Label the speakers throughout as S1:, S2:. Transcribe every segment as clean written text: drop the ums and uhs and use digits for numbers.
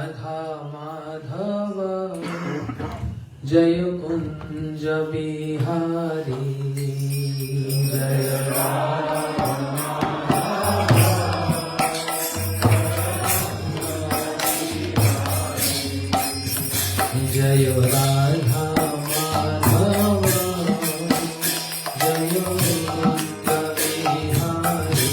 S1: Radha Madhava Jaya Kunja Bihari Jaya Radha Jaya Radha Madhava Jaya Kunja Bihari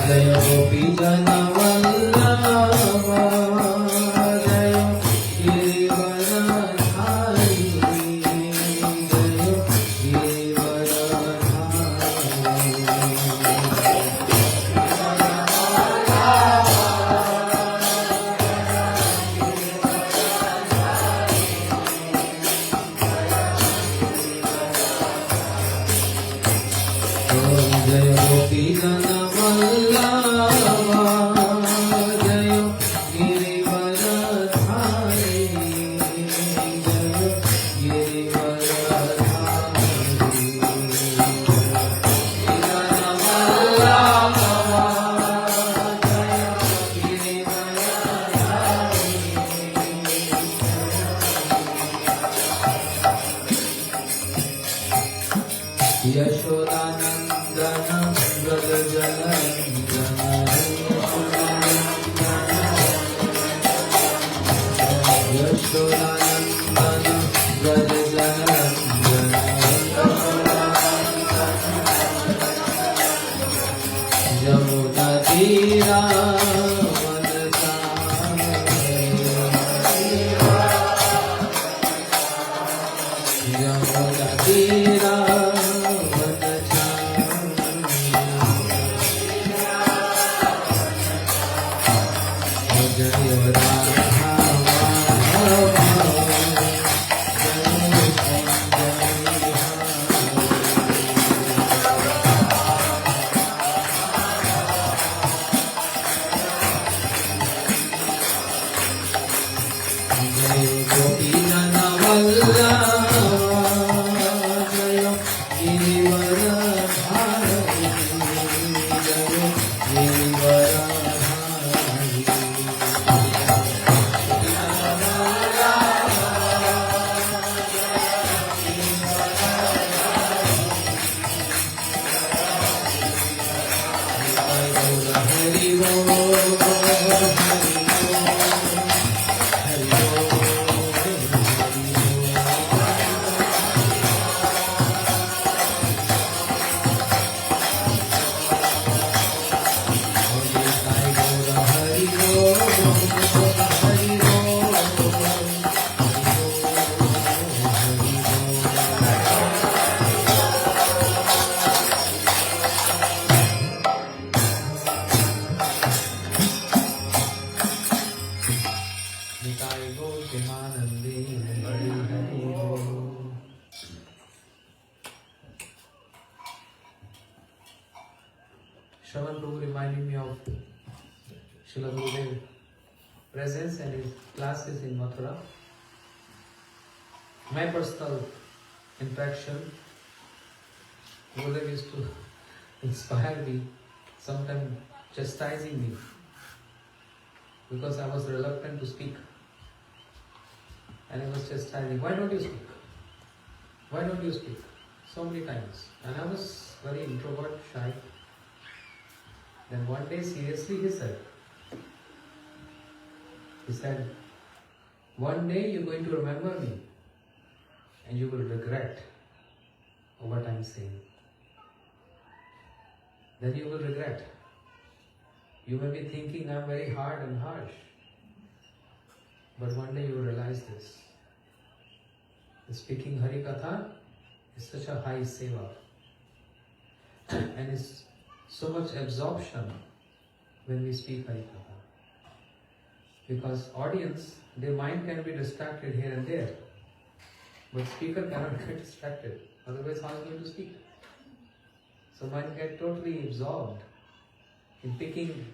S1: Jaya Gopi Jana Vallabha Jaya Giridharadhari Jaya Jaya Gopi Jana Vallabha Jaya Giridharadhari Jaya Giridharadhari Jana Vallabha Jaya Giridharadhari Yashodanandana Brother Jalandana Yashodanandana Brother Jalandana Jamuda Tira Jamuda Tira Shravan Prabhu reminded me of Srila Gurudev's presence and his classes in Mathura. My personal interaction, Gurudev used to inspire me, sometimes chastising me, because I was reluctant to speak. And I was chastising, why don't you speak? Why don't you speak? So many times. And I was very introvert, shy. Then one day, seriously, he said, one day you're going to remember me and you will regret what I'm saying. Then you will regret. You may be thinking I'm very hard and harsh, but one day you will realize this. Speaking Hari Katha is such a high seva, and it's so much absorption when we speak Hari Katha. Because audience, their mind can be distracted here and there, but speaker cannot get distracted. Otherwise, how is he going to speak? So mind get totally absorbed in picking,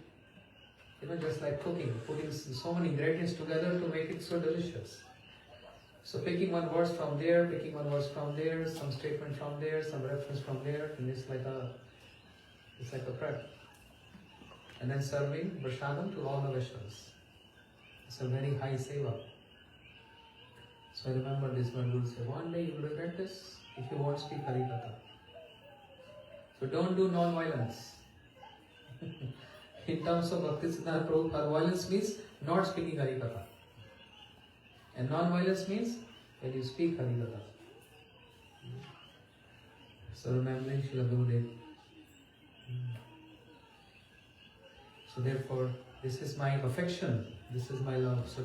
S1: just like cooking, putting so many ingredients together to make it so delicious. So picking one verse from there, picking one verse from there, some statement from there, some reference from there, and it's like a prep. And then serving Prashadam to all the Vaishnavas. It's a very high seva. So I remember this one Guru said, one day you will regret this if you won't speak Harikatha. So don't do non-violence. In terms of Bhaktisiddhanta Prabhupada, violence means not speaking Harikatha. And non-violence means when you speak Harikatha. So remembering Srila Gurudev. So therefore, this is my affection, this is my love. So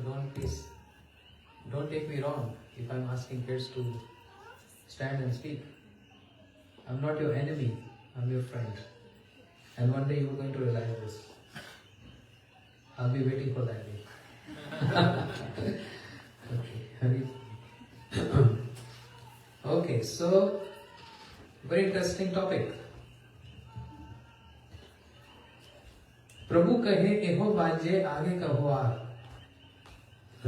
S1: don't take me wrong if I'm asking kids to stand and speak. I'm not your enemy, I'm your friend. And one day you're going to realize this. I'll be waiting for that day. Okay. Okay, so very interesting topic. प्रभु कहे एहो बाजे आगे कहुआर,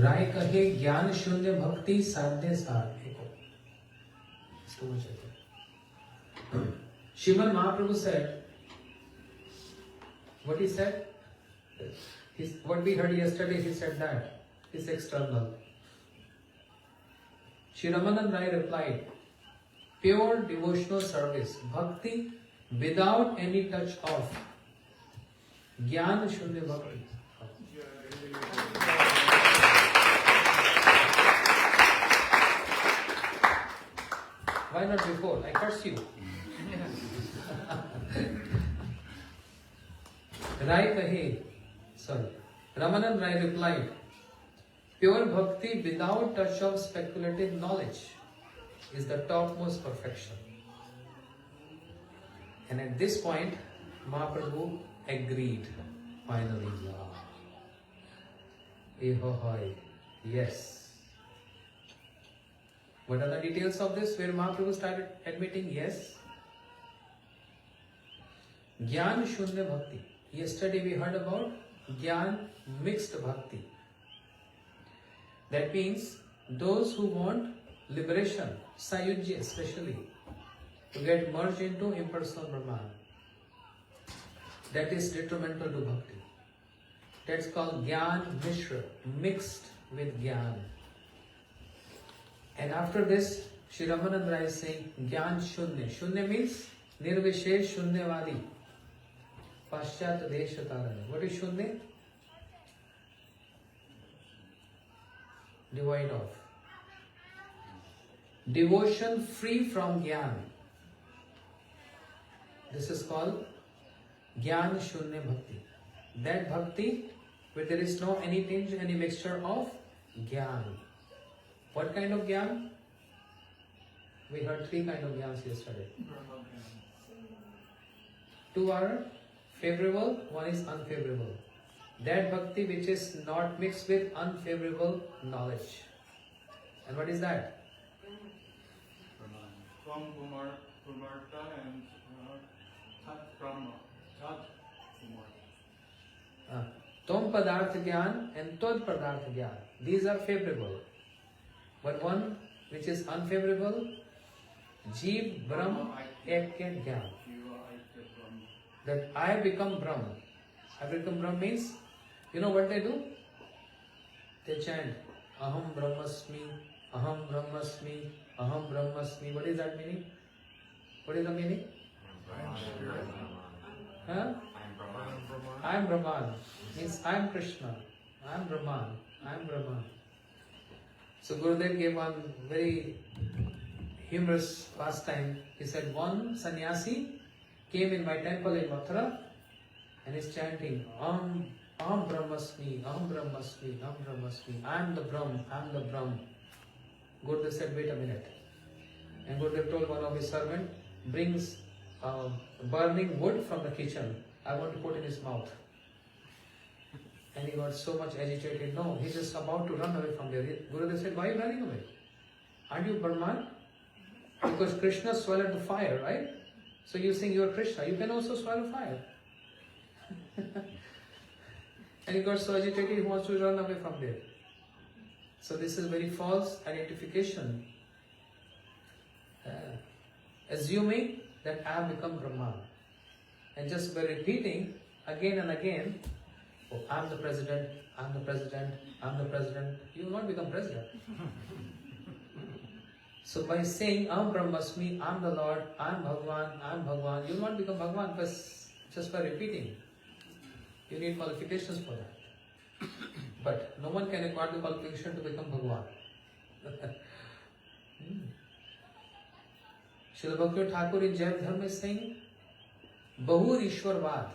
S1: राय कहे ज्ञान शून्य भक्ति साध्य सार. Srimad Mahaprabhu said, what he said? What we heard yesterday, he said that is external. Shri Ramananda Raya replied, pure devotional service, bhakti without any touch of Jnana Shunya Bhakti. Why not before? I curse you. Ramananda Raya replied, pure bhakti without touch of speculative knowledge is the topmost perfection. And at this point, Mahaprabhu agreed finally. Yes. What are the details of this? Where Mahaprabhu started admitting yes? Jnana Shunya Bhakti. Yesterday we heard about Jnana mixed Bhakti. That means those who want liberation, Sayujya especially, to get merged into impersonal Brahman. That is detrimental to Bhakti. That's called Jnana Mishra, mixed with Jnana. And after this, Shri Ramananda Raya is saying Jnana Shunya. Shunya means Nirvishesh Shunyavadi. Paschat Desha Tarana. What is Shunya? Divide off. Devotion free from Jnana. This is called Jnana Shunya Bhakti. That Bhakti where there is no any tinge, any mixture of Jnana. What kind of Jnana? We heard three kinds of Jnanas yesterday. Two are favorable, one is unfavorable. That Bhakti which is not mixed with unfavorable knowledge. And what is that?
S2: From Pumarta and Tat Brahma.
S1: Tom Padartha Gyan and Tod Padartha Gyan. These are favorable. But one which is unfavorable, Jeev Brahm Ekya Gyan. That I become Brahm. I become Brahm means, you know what they do? They chant Aham Brahmasmi, Aham Brahmasmi, Aham Brahmasmi. What is that meaning? What is the meaning? Huh? I am Brahman. Means I am Krishna. I am Brahman. I am Brahman. So Gurudev gave one very humorous pastime. He said one sannyasi came in my temple in Mathura and is chanting Aham Brahmasmi, Aham Brahmasmi, Aham Brahmasmi. I am the Brahm, I am the Brahm. Gurudev said, wait a minute. And Gurudev told one of his servants, brings burning wood from the kitchen. I want to put in his mouth. And he got so much agitated. No, he's just about to run away from there. Gurudev said, why are you running away? Aren't you Brahman? Because Krishna swallowed the fire, right? So you think you are Krishna. You can also swallow fire. And he got so agitated, he wants to run away from there. So this is very false identification. Assuming that I have become Brahman. And just by repeating again and again, oh, I'm the president, I'm the president, I'm the president, you will not become president. So by saying Aham Brahmasmi, I'm the Lord, I'm Bhagwan, you will not become Bhagwan just by repeating. You need qualifications for that. But no one can acquire the qualification to become Bhagwan. Srila Bhakti Thakur in Jain Dharma is saying, Bahur Ishwarvad.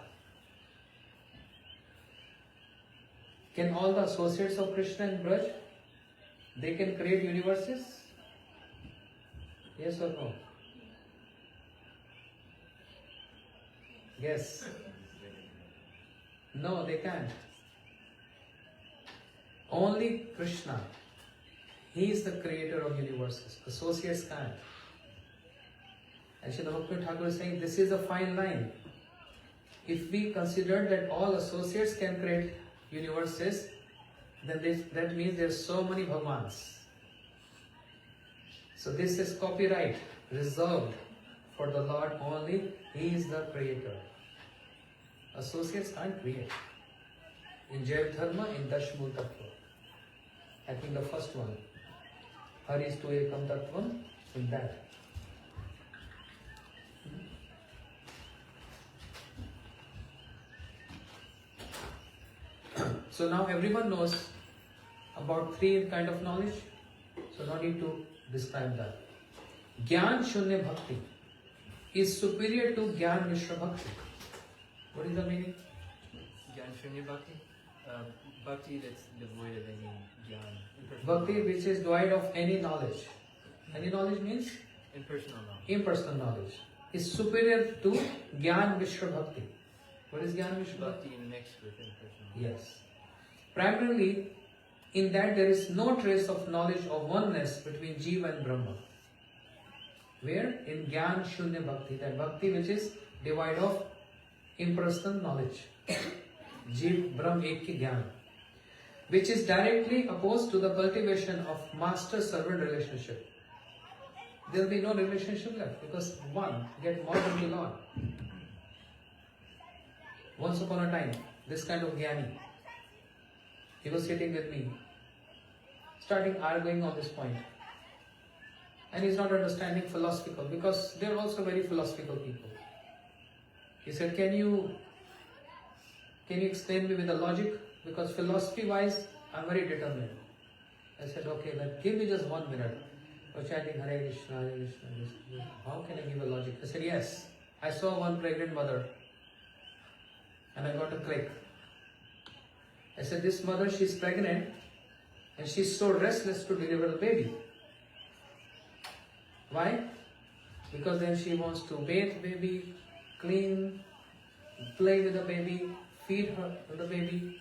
S1: Can all the associates of Krishna in Braj, they can create universes? Yes or no? Yes. No, they can't. Only Krishna. He is the creator of universes. Associates can't. And Srila Bhakti Thakur is saying this is a fine line. If we consider that all associates can create universes, then that means there are so many Bhagwans. So this is copyright reserved for the Lord only. He is the creator. Associates can't create. In Jain Dharma, in Dashmul Tattva. I think the first one. Haris tu ekam tattvam, in that. So now everyone knows about three kind of knowledge. So no need to describe that. Gyan Shunya Bhakti is superior to Gyan Mishra Bhakti. What is the meaning?
S3: Gyan Shunya Bhakti? Bhakti that's devoid of any Gyan.
S1: Bhakti which is devoid of any knowledge. Any knowledge means?
S3: Impersonal knowledge.
S1: Impersonal knowledge. Is superior to Gyan Mishra Bhakti. What is Gyan Mishra Bhakti?
S3: Bhakti mixed with impersonal knowledge.
S1: Yes. Primarily, in that there is no trace of knowledge of oneness between Jiva and Brahma. Where? In Gyan Shunya Bhakti, that Bhakti which is devoid of impersonal knowledge. Jiv Brahm Ek Ki Gyan. Which is directly opposed to the cultivation of master-servant relationship. There will be no relationship left because one get more than the Lord. Once upon a time, this kind of Gyani, he was sitting with me, starting arguing on this point. And he's not understanding philosophical because they're also very philosophical people. He said, can you explain me with the logic? Because philosophy-wise, I'm very determined. I said, okay, then give me just 1 minute. You're chanting Hare Krishna, Hare Krishna, Hare Krishna. How can I give a logic? I said, yes. I saw one pregnant mother and I got a click. I said, this mother, she's pregnant and she's so restless to deliver the baby. Why? Because then she wants to bathe the baby, clean, play with the baby, feed her the baby.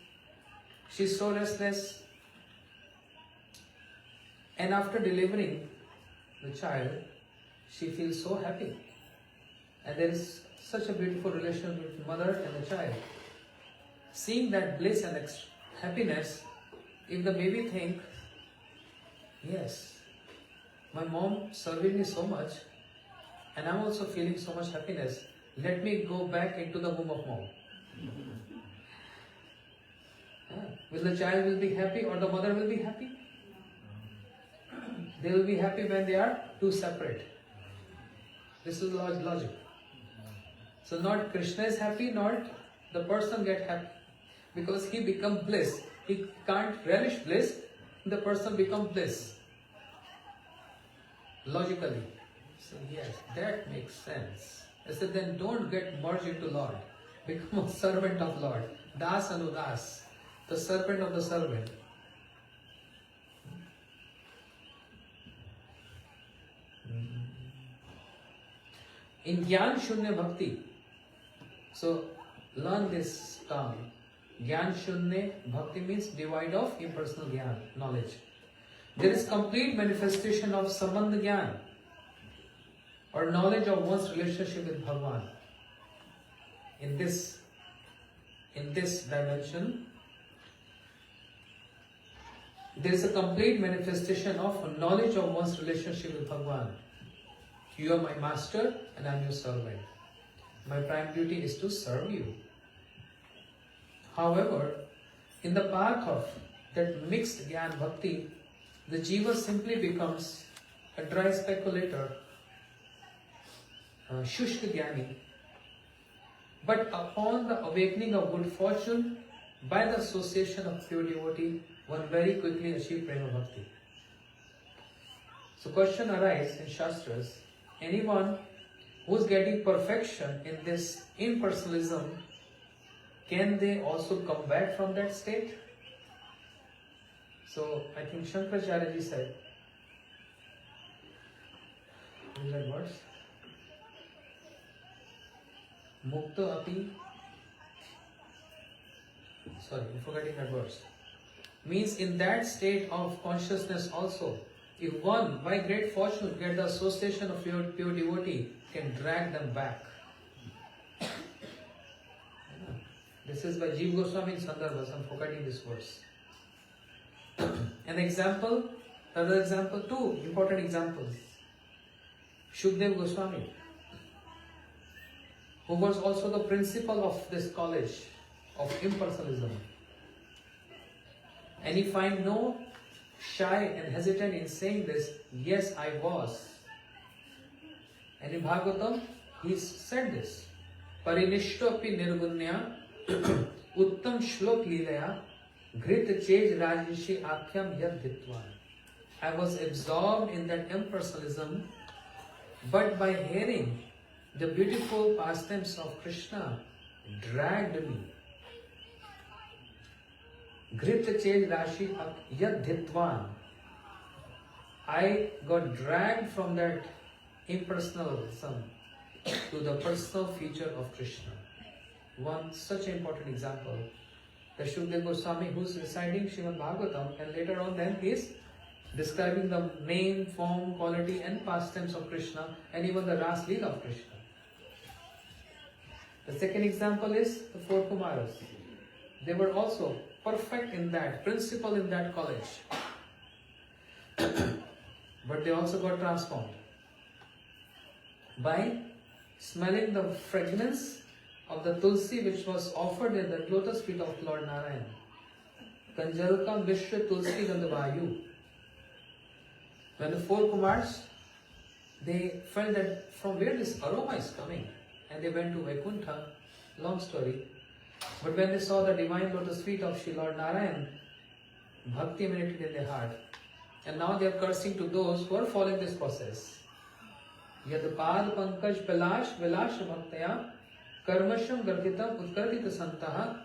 S1: She's so restless. And after delivering the child, she feels so happy. And there is such a beautiful relation between the mother and the child. Seeing that bliss and happiness, if the baby thinks, yes, my mom serving me so much, and I'm also feeling so much happiness, let me go back into the womb of mom. Will the child will be happy or the mother will be happy? They will be happy when they are two separate. This is logic. So not Krishna is happy, not the person get happy. Because he become bliss. He can't relish bliss, the person become bliss. Logically. So yes, that makes sense. I said then don't get merged into Lord. Become a servant of Lord. Das Anudas. The servant of the servant. In Gyan Shunya Bhakti, so learn this term. Gyan Shunya Bhakti means devoid of impersonal Gyan, knowledge. There is complete manifestation of Samvad Gyan or knowledge of one's relationship with Bhagwan. In this dimension, there is a complete manifestation of knowledge of one's relationship with Bhagwan. You are my master and I am your servant. My prime duty is to serve you. However, in the path of that mixed Gyan Bhakti, the Jiva simply becomes a dry speculator, Shushka Gyani. But upon the awakening of good fortune, by the association of pure devotee, one very quickly achieves Prema Bhakti. So question arises in Shastras, anyone who is getting perfection in this impersonalism, can they also come back from that state? So I think Shankaracharya ji said, what is that verse? Mukta api, sorry, I'm forgetting that verse. Means in that state of consciousness also, if one by great fortune get the association of pure devotee, can drag them back. This is by Jiva Goswami in Sandarbhas, I'm forgetting this verse. An example, another example, two important examples. Shukdev Goswami, who was also the principal of this college of impersonalism. And he find no shy and hesitant in saying this, yes, I was. And in Bhagavatam, he said this, Parinishtopi nirgunya uttam shlok lilaya grit chej rajishi akhyam yad dhitvan. I was absorbed in that impersonalism, but by hearing the beautiful pastimes of Krishna dragged me. Grit chej rashi yad dhitvan. I got dragged from that impersonalism to the personal feature of Krishna. One such an important example, the Shukdev Goswami who is reciting Srimad Bhagavatam, and later on then he is describing the name, form, quality and pastimes of Krishna and even the Ras Leela of Krishna. The second example is the four Kumaras. They were also perfect in that, principal in that college. But they also got transformed by smelling the fragrance of the tulsi which was offered in the lotus feet of Lord Narayan. Kanjalka Vishwa Tulsi Gandhavayu. When the four Kumars, they felt that from where this aroma is coming, and they went to Vaikuntha, long story. But when they saw the divine lotus feet of Sri Lord Narayan, bhakti emanated in their heart. And now they are cursing to those who are following this process. Yadpad pankaj palash vilash bhaktaya karmasham gargitam utkartita santaha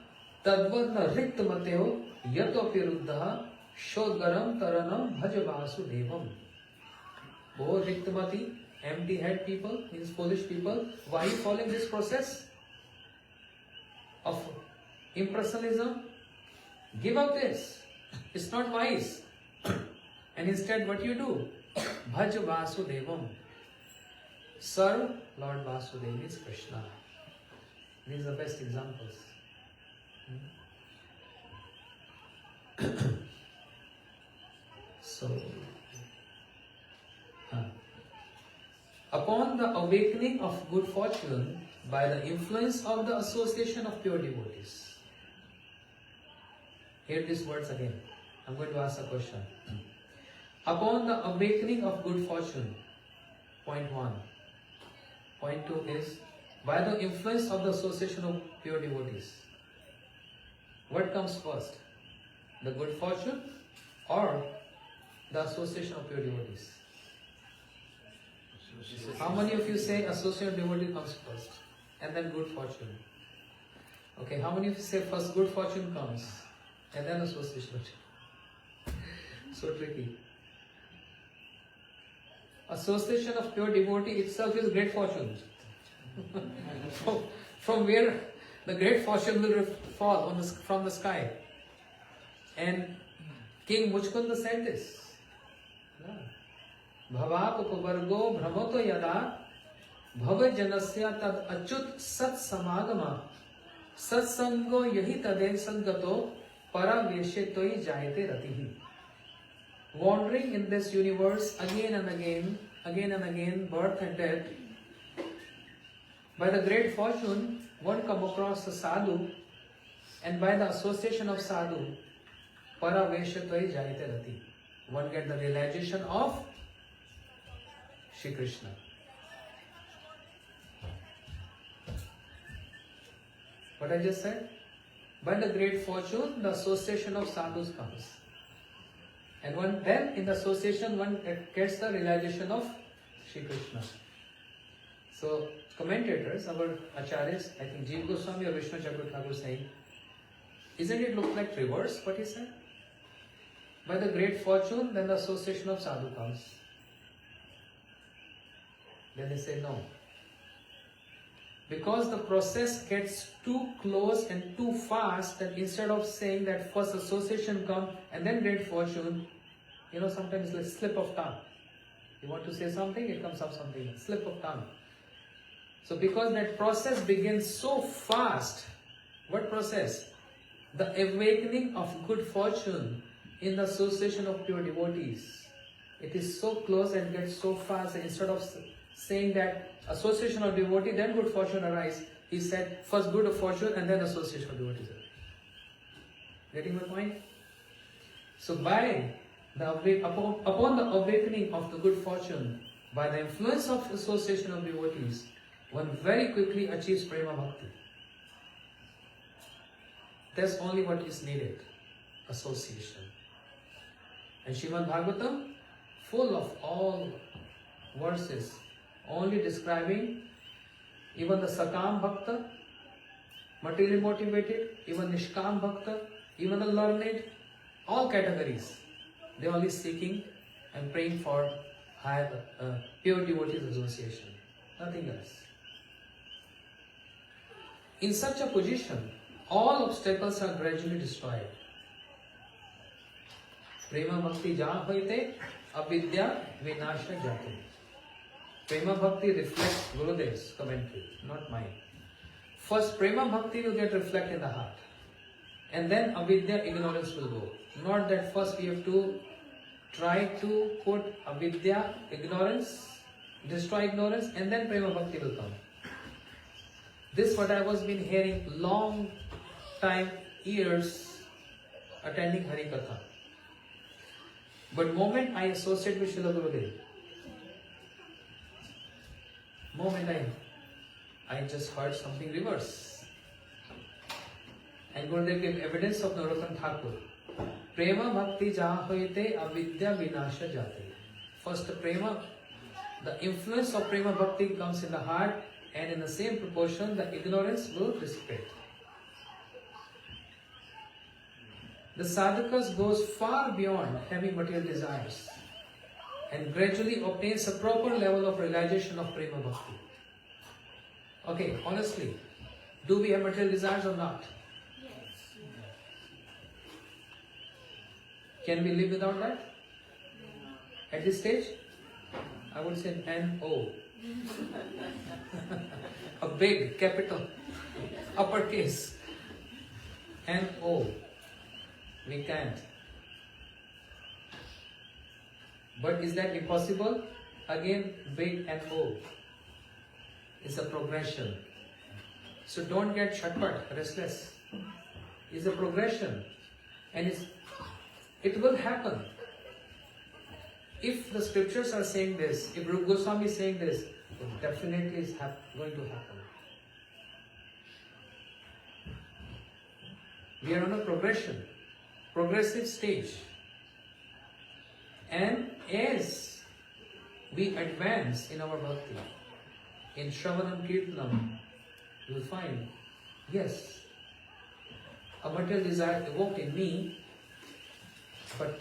S1: tadvadna rikt mateo yato piruddha shodgaram taranam bhajavasu devam. Oh riktmati, empty head people, means foolish people, why are you following this process of impersonalism? Give up this. It's not wise. And instead what you do? Bhaj Vasudevam. Serve Lord Vasudeva, means Krishna. These are the best examples. So, upon the awakening of good fortune by the influence of the association of pure devotees. Hear these words again. I'm going to ask a question. Upon the awakening of good fortune, point 1. Point 2 is, by the influence of the association of pure devotees. What comes first? The good fortune or the association of pure devotees? How many of you say association of devotee comes first and then good fortune? Okay, how many of you say first good fortune comes and then association? So tricky. Association of pure devotee itself is great fortune. From where the great fortune will fall from the sky. And King Muchkunda said this. Bhavap upavargo brahmato yada bhava janasya tad achut sat samagama sat sango yahi tade sangato para veshe toi jayate ratihi. wandering in this universe again and again, birth and death. By the great fortune, one come across a sadhu, and by the association of sadhu, paraveshatvai jayate rati. One get the realization of Shri Krishna. What I just said? By the great fortune, the association of sadhus comes. And then in the association, one gets the realization of Shri Krishna. So, commentators, our acharyas, I think Jeev Goswami or Vishnu Chakra Thakur saying, isn't it look like reverse what he said? By the great fortune, then the association of sadhu comes. Then they say no. Because the process gets too close and too fast, that instead of saying that first association comes and then great fortune, sometimes like slip of tongue. You want to say something, it comes up something, slip of tongue. So because that process begins so fast, what process? The awakening of good fortune in the association of pure devotees. It is so close and gets so fast that instead of saying that association of devotee, then good fortune arise, he said first good fortune and then association of devotees. Getting my point? So upon the awakening of the good fortune, by the influence of association of devotees, one very quickly achieves prema bhakti. That's only what is needed, association. And Srimad Bhagavatam, full of all verses, only describing even the Sakam Bhakta, materially motivated, even Nishkam Bhakta, even the learned, all categories. They are only seeking and praying for higher, pure devotees association, nothing else. In such a position, all obstacles are gradually destroyed. Prema Bhakti jaha hoite, avidya vinasha jate. Prema Bhakti reflects Gurudev's commentary, not mine. First, Prema Bhakti will get reflected in the heart. And then avidya, ignorance will go. Not that first we have to try to put avidya, ignorance, destroy ignorance, and then Prema Bhakti will come. This what I was been hearing long time, years, attending Hari Katha. But moment I associate with Srila Gurudev, moment I just heard something reverse. And Gurudev gave evidence of Narottam Thakur. Prema bhakti jaha hoite avidya vinasha jate. First the prema, the influence of prema bhakti comes in the heart, and in the same proportion the ignorance will dissipate. The sadhakas goes far beyond having material desires and gradually obtains a proper level of realization of prema bhakti. Okay, honestly, do we have material desires or not?
S4: Yes.
S1: Can we live without that? At this stage? I would say N-O. A big capital, uppercase. N-O. We can't. But is that impossible? Again, big N-O. It's a progression. So don't get shatpat, restless. It's a progression. And it will happen. If the scriptures are saying this, if Rupa Goswami is saying this, it definitely is going to happen. We are on a progression, progressive stage. And as we advance in our bhakti, in Shravanam Kirtanam, you will find, yes, a material desire evoked in me, but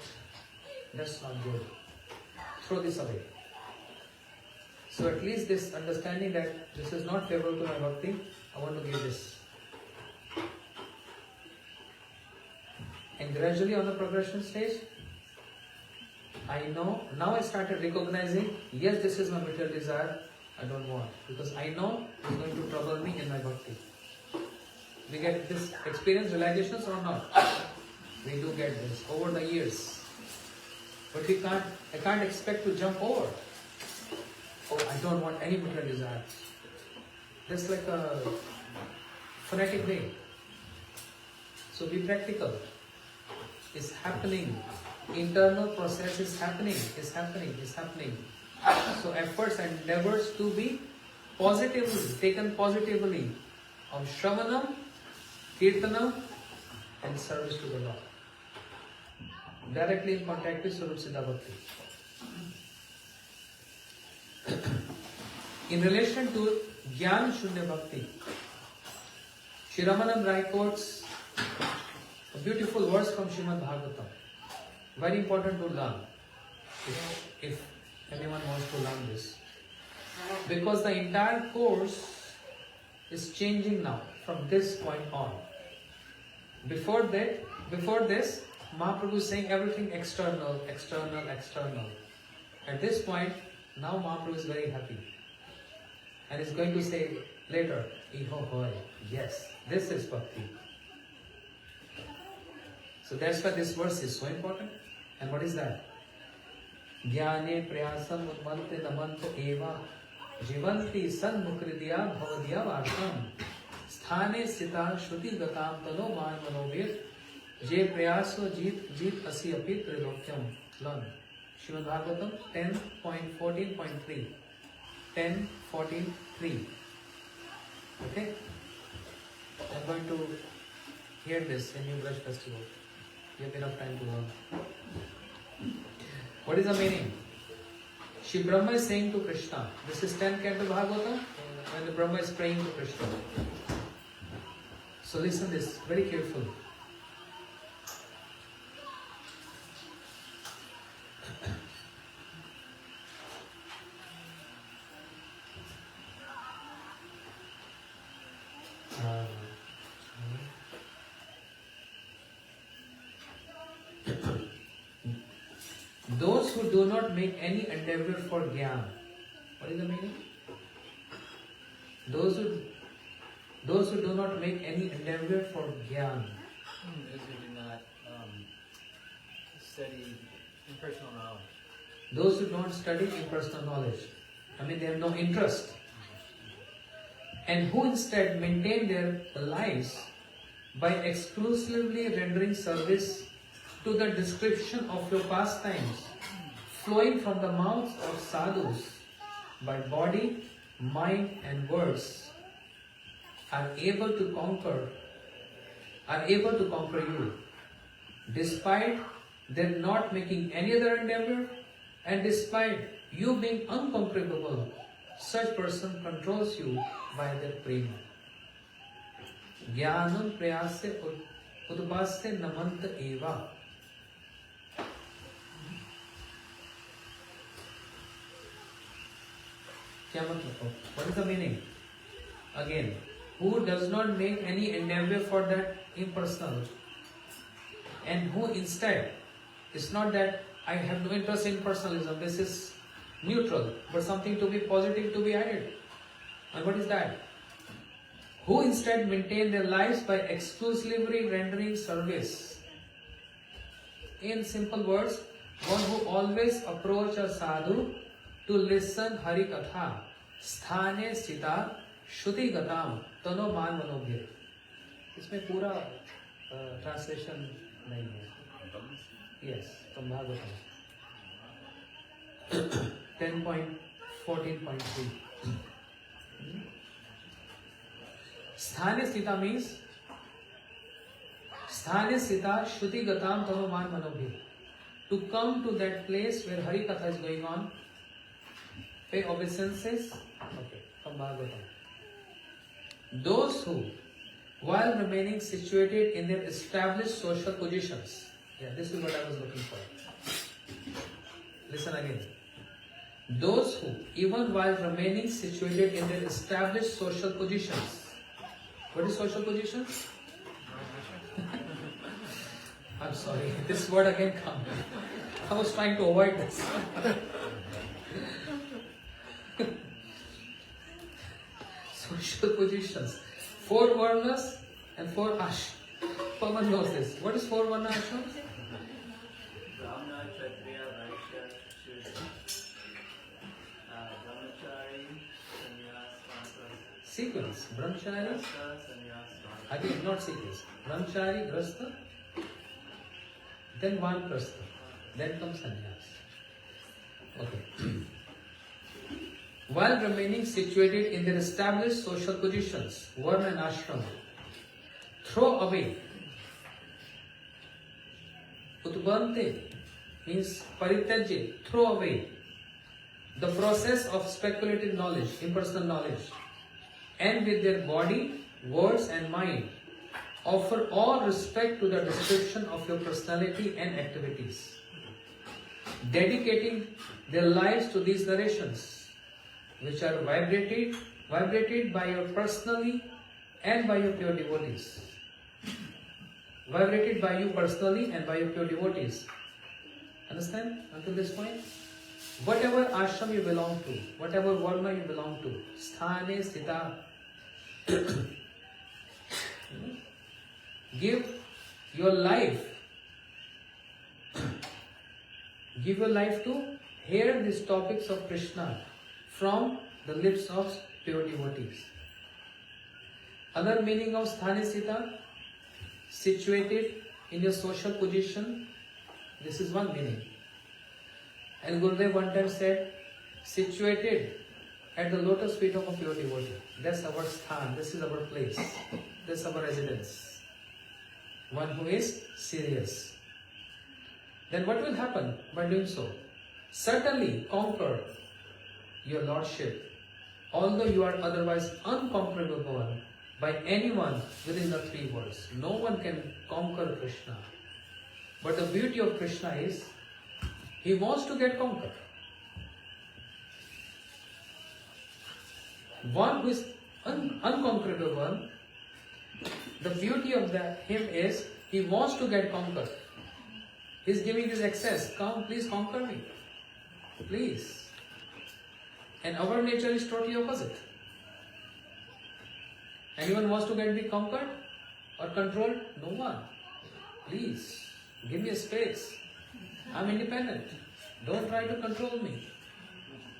S1: that's not good. Throw this away. So at least this understanding that this is not favorable to my bhakti, I want to give this. And gradually on the progression stage, I know, now I started recognizing, yes, this is my material desire, I don't want. Because I know it's going to trouble me in my bhakti. We get this experience realizations or not? We do get this over the years. But I can't expect to jump over. Oh, I don't want any material desires. That's like a fanatic way. So be practical. It's happening. Internal process is happening. So efforts and endeavors to be positively, taken positively of Shravanam, Kirtanam and service to the Lord. Directly in contact with Swarup Siddha Bhakti. In relation to Jnana Shunya Bhakti, Shri Ramananda Rai quotes a beautiful verse from Srimad Bhagavatam. Very important to learn if anyone wants to learn this. Because the entire course is changing now from this point on. Before this, Mahaprabhu is saying everything external. At this point, now Mahaprabhu is very happy. And is going to say later, Iho hoy, yes, this is bhakti. So that's why this verse is so important. And what is that? Jnane prayasam udmante namanta eva jivanti sanmukridya bhavadya vartam sthane sita shruti gatam tano man manovir je prayaso jeet asi api trilokyam. Learn. Srimad Bhagavatam 10.14.3. 10.14.3. Okay? I'm going to hear this in New Brush Festival. You have enough time to learn. What is the meaning? Shri Brahma is saying to Krishna. This is 10th canto Bhagavatam when the Brahma is praying to Krishna. So listen this very carefully. Those who do not make any endeavor for Jnana. What is the meaning? Those who do not make any endeavor for Jnana.
S3: Those who do not study impersonal knowledge.
S1: Those who don't study impersonal knowledge. I mean, they have no interest. And who instead maintain their lives by exclusively rendering service to the description of your pastimes flowing from the mouths of sadhus by body, mind and words are able to conquer you despite their not making any other endeavor and despite you being unconquerable. Such person controls you by their prema. Jnanam prayasya udpasya namanta eva. What is the meaning? Again, who does not make any endeavor for that impersonal, and who instead, it's not that I have no interest in personalism, this is neutral, but something to be positive to be added. And what is that? Who instead maintain their lives by exclusively rendering service. In simple words, one who always approach a sadhu to listen Hari Katha, sthane sthita shruti gatam tano man manobhir. इसमें पूरा translation नहीं है. Yes, from Bhagavatam. 10.14.3. Sthane sthita means sthane sthita shruti gatam tano man manobhir. To come to that place where Hari Katha is going on, pay obeisances. Okay, from Bhagavatam. Those who, while remaining situated in their established social positions, yeah, this is what I was looking for. Listen again. Those who, even while remaining situated in their established social positions, what is social positions? I'm sorry, this word again comes. I was trying to avoid this. Social positions. 4 varnas and 4 ashrams. Pavan knows this. What is 4 varna ashrams?
S3: Brahmana, Kshatriya,
S1: sequence. Brahmachari,
S2: sannyas.
S1: again not sequence. Brahmachari, grasta, then Vanprastha, then comes sannyas. Okay. While remaining situated in their established social positions, varna and ashrama, throw away. Utbante means parityaje, throw away the process of speculative knowledge, impersonal knowledge, and with their body, words and mind, offer all respect to the description of your personality and activities, dedicating their lives to these narrations, which are vibrated by your personally and by your pure devotees. Vibrated by you personally and by your pure devotees. Understand until this point? Whatever ashram you belong to, whatever varna you belong to, sthane sthita, give your life to hear these topics of Krishna from the lips of pure devotees. Other meaning of sthane sthita, situated in your social position, this is one meaning. And Gurudev one time said, situated at the lotus feet of a pure devotee. That's our sthan, this is our place, this is our residence. One who is serious. Then what will happen by doing so? Certainly conquer your lordship, although you are otherwise unconquerable by anyone within the three worlds. No one can conquer Krishna. But the beauty of Krishna is, he wants to get conquered. One who is unconquerable one, the beauty of him is, he wants to get conquered. He is giving his access. Come, please conquer me. Please. And our nature is totally opposite. Anyone wants to be conquered or controlled? No one. Please, give me a space. I'm independent. Don't try to control me.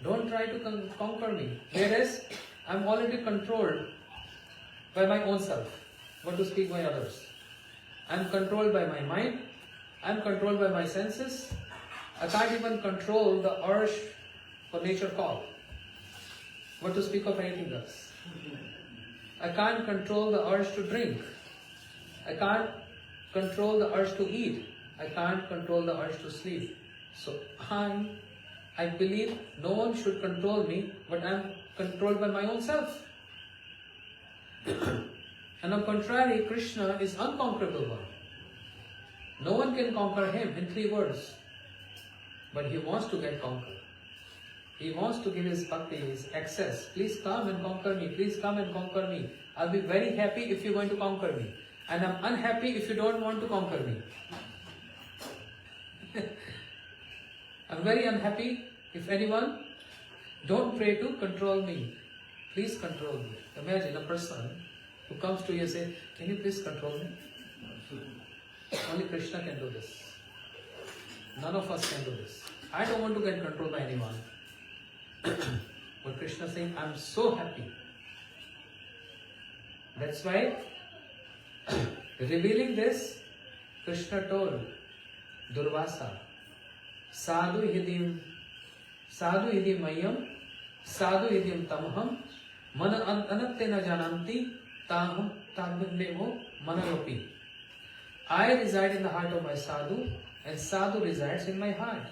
S1: Don't try to conquer me. Whereas, I'm already controlled by my own self. What to speak by others. I'm controlled by my mind. I'm controlled by my senses. I can't even control the urge for nature call. What to speak of anything else. I can't control the urge to drink. I can't control the urge to eat. I can't control the urge to sleep. So I believe no one should control me, but I'm controlled by my own self. And on the contrary, Krishna is unconquerable one. No one can conquer him in 3 words. But he wants to get conquered. He wants to give his bhakti, his access. Please come and conquer me. Please come and conquer me. I'll be very happy if you're going to conquer me. And I'm unhappy if you don't want to conquer me. I'm very unhappy if anyone don't pray to control me. Please control me. Imagine a person who comes to you and says, can you please control me? Only Krishna can do this. None of us can do this. I don't want to get controlled by anyone. But Krishna is saying, I'm so happy. That's why, revealing this, Krishna told Durvasa, Sadhu hidim mayam, sadhu hidim tamaham, mana anattena jananti, taham tabhindemo manayopi. I reside in the heart of my sadhu, and sadhu resides in my heart.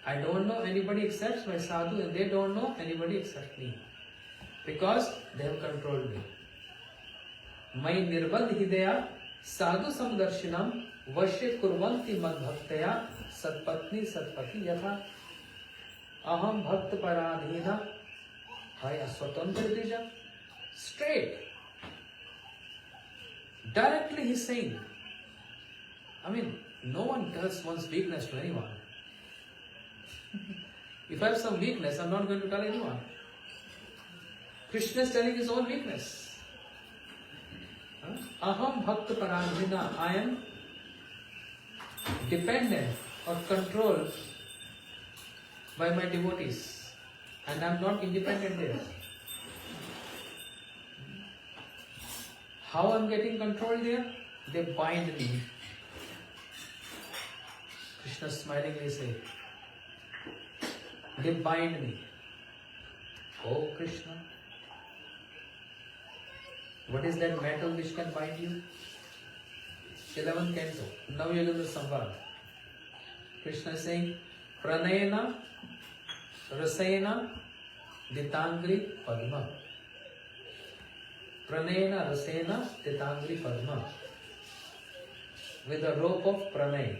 S1: I don't know anybody except my sadhu, and they don't know anybody except me. Because they have controlled me. Mai nirbandh hidaya sadhu samdarshinam vashe kurvanti madbhaktaya satpatni satpati yatha aham bhakt paradhina haya swatantra dija. Straight. Directly he's saying, no one tells one's weakness to anyone. If I have some weakness, I'm not going to tell anyone. Krishna is telling his own weakness. Aham bhakta paradhina. I am dependent or controlled by my devotees. And I'm not independent there. How I'm getting control there? They bind me. Krishna smilingly says, they bind me. Oh Krishna, what is that metal which can bind you? 11th canto, now you're in the Samvad. Krishna is saying, Pranayana, Rasayana, Ditangri, Padma. Pranayana, Rasayana, Ditangri, Padma. With a rope of Pranay.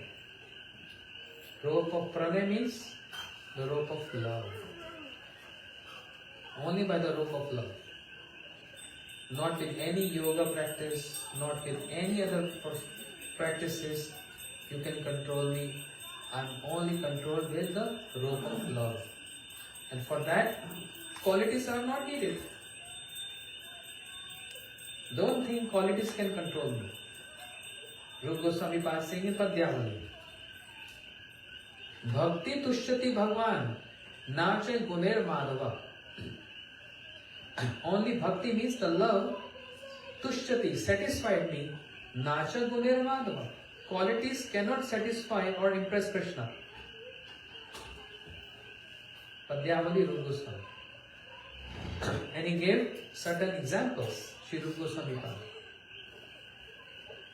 S1: Rope of Pranay means the rope of love. Only by the rope of love. Not with any yoga practice, not with any other practices, you can control me. I'm only controlled with the rope of love. And for that, qualities are not needed. Don't think qualities can control me. Rupa Goswami Pad saying in Padyavali, Bhakti Tushyati Bhagwan, Nache Guner Madhava. Only bhakti means the love, Tushyati, satisfied me, Nacha Guner Madhava. Qualities cannot satisfy or impress Krishna. Padyavali Rupa Goswami. And he gave certain examples, Sri Rupa Goswami Pad.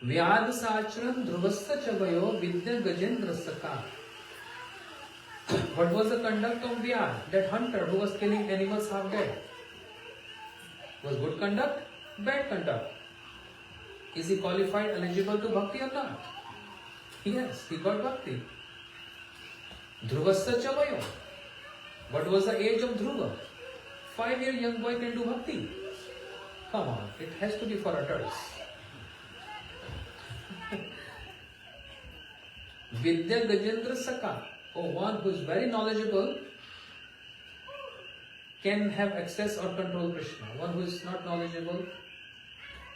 S1: Vyad Sachram Dhruvasta Chavayo Vidya Gajendra Saka. What was the conduct of Vyad, that hunter who was killing animals half dead? Was good conduct? Bad conduct. Is he qualified, eligible to bhakti or not? Yes, he got bhakti. Dhruvasta Chavayo. What was the age of Dhruva? 5-year young boy can do bhakti. Come on, it has to be for adults. Vidya Gajendra Saka. Oh, one who is very knowledgeable can have access or control Krishna. One who is not knowledgeable,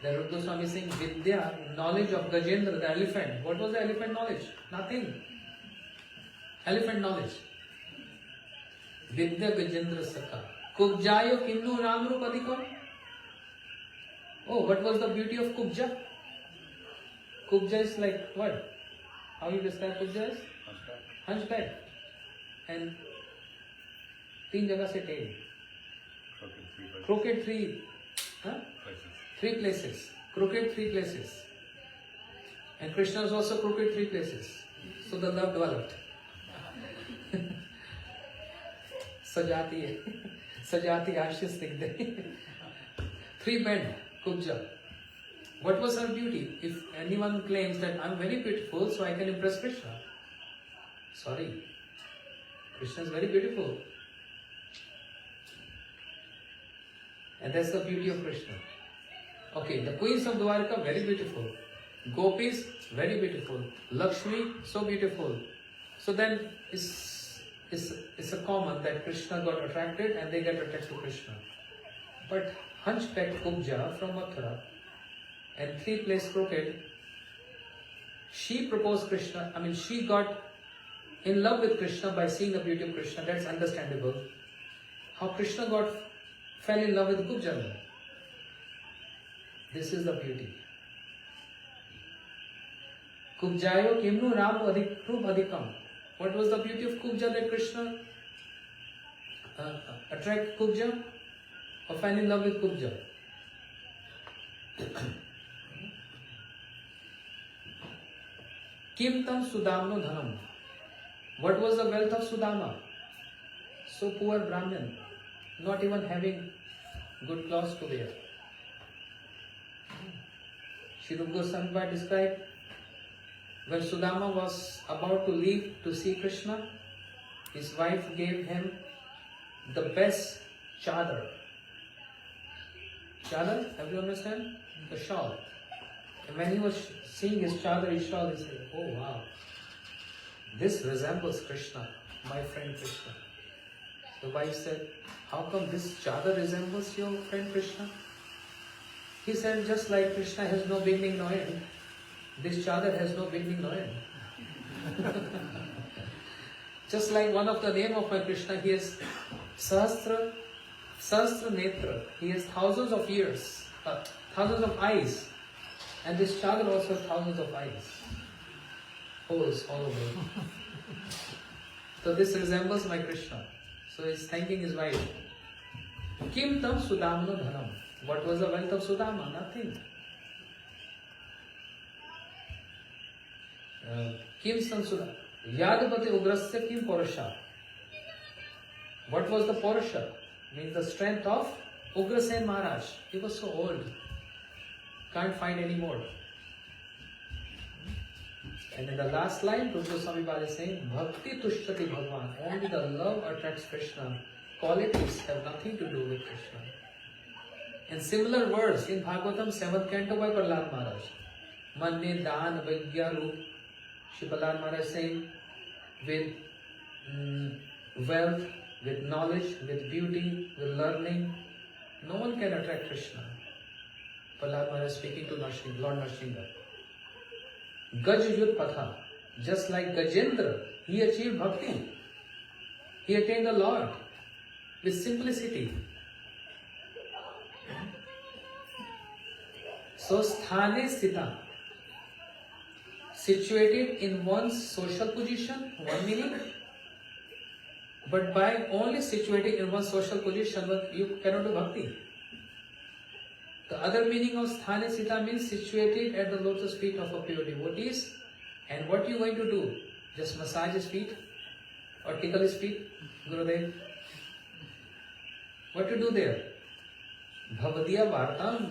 S1: the Rupa Goswami is saying, Vidya, knowledge of Gajendra, the elephant. What was the elephant knowledge? Nothing. Elephant knowledge. Vidya Gajendra Saka. Kubjayo Kinnu Ramru Padikam. Oh, what was the beauty of Kubja? Kubja is like what? How you describe Kubja is? Hunchback. And 3 jagah se tail. Crooked 3 places. Crooked 3 places. And Krishna was also crooked 3 places. So the love developed. Sajati ashes nikde. 3 bend, Kubja. What was her beauty? If anyone claims that I'm very beautiful, so I can impress Krishna. Sorry. Krishna is very beautiful. And that's the beauty of Krishna. Okay, the queens of Dwarka, very beautiful. Gopis, very beautiful. Lakshmi, so beautiful. So then it's a common that Krishna got attracted and they get attracted to Krishna. But hunchback Kubja from Mathura and 3-place crooked, she proposed Krishna, she got in love with Krishna by seeing the beauty of Krishna. That's understandable. How Krishna fell in love with Kubja. This is the beauty. Kubjayo Kimnu Ram Rup Adhikam. What was the beauty of Kubja that Krishna attracted Kubja or fell in love with Kubja? Kim tam Sudamno Dhanam. What was the wealth of Sudama? So poor Brahmin, not even having good clothes to wear. Sri Rupa Goswami described when Sudama was about to leave to see Krishna, his wife gave him the best chadar. Chadar, everyone understand? The shawl. And when he was seeing his chadar, his shawl, he said, oh wow, this resembles Krishna, my friend Krishna. The wife said, how come this chadar resembles your friend Krishna? He said, just like Krishna has no beginning nor end, this chadar has no beginning nor end. Just like one of the name of my Krishna, he has Sahasra Netra. He has thousands of ears, thousands of eyes. And this child also has thousands of eyes. Holes all over. So this resembles my Krishna. So he's thanking his wife. Kim tam Sudamana dhanam. What was the wealth of Sudama? Nothing. Kim san Sudama. Yadapati ugrasya kim Purusha. What was the Purusha? Means the strength of Ugrasen Maharaj. He was so old. Can't find any more. And in the last line, Purusottama is saying, Bhakti tushtati Bhagwan. Only the love attracts Krishna. Qualities have nothing to do with Krishna. In similar words, in Bhagavatam 7th canto by Prahlad Maharaj, Manne Dan Vigya Roop, Shri Prahlad Maharaj saying, with wealth, with knowledge, with beauty, with learning, no one can attract Krishna. Prahlad Maharaj speaking to Lord Nrsimha. Gaj Yud Patha, just like Gajendra, he achieved bhakti. He attained the Lord with simplicity. So sthane sthita, situated in one's social position, one meaning. But by only situating in one's social position, you cannot do bhakti. The other meaning of sthane sthita means situated at the lotus feet of a pure devotees. And what you going to do? Just massage his feet or tickle his feet? Gurudev. What to do there? Bhavadiya Vartam.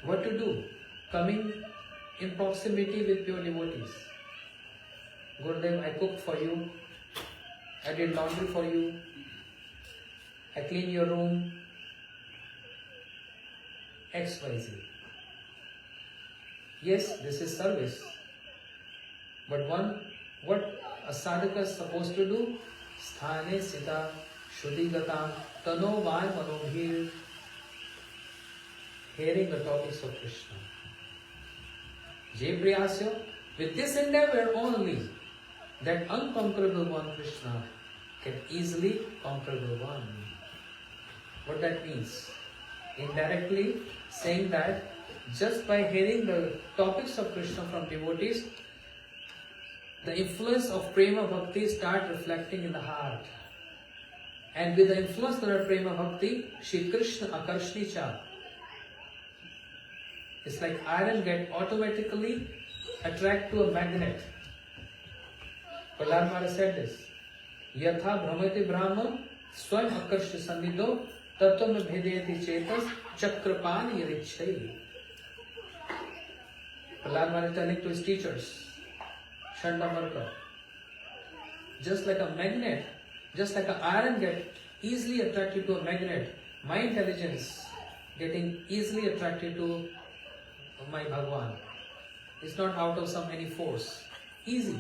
S1: What to do? Coming in proximity with pure devotees. Gurudev, I cooked for you. I did laundry for you. I clean your room. XYZ. Yes, this is service. But what a sadhaka is supposed to do? Sthane sita shuddhigatam tano vai manobhir. Hearing the topics of Krishna. Jai Priyasya, with this endeavor only, that unconquerable one Krishna can easily conquer the one. What that means? Indirectly saying that just by hearing the topics of Krishna from devotees, the influence of Prema Bhakti start reflecting in the heart. And with the influence of the Prema Bhakti, Shri Krishna Akarshnicha, it's like iron get automatically attract to a magnet. Prahlad Maharaj said this. Yatha Brahmati Brahma Swam Akarshya Sannidho Tattva Bhedeti Chetas Chakrapan Yarichai. Prahlad Maharaj telling to his teachers, Shandamarka, just like a magnet, just like an iron get easily attracted to a magnet, my intelligence getting easily attracted to my Bhagwan. It's not out of some any force. Easy,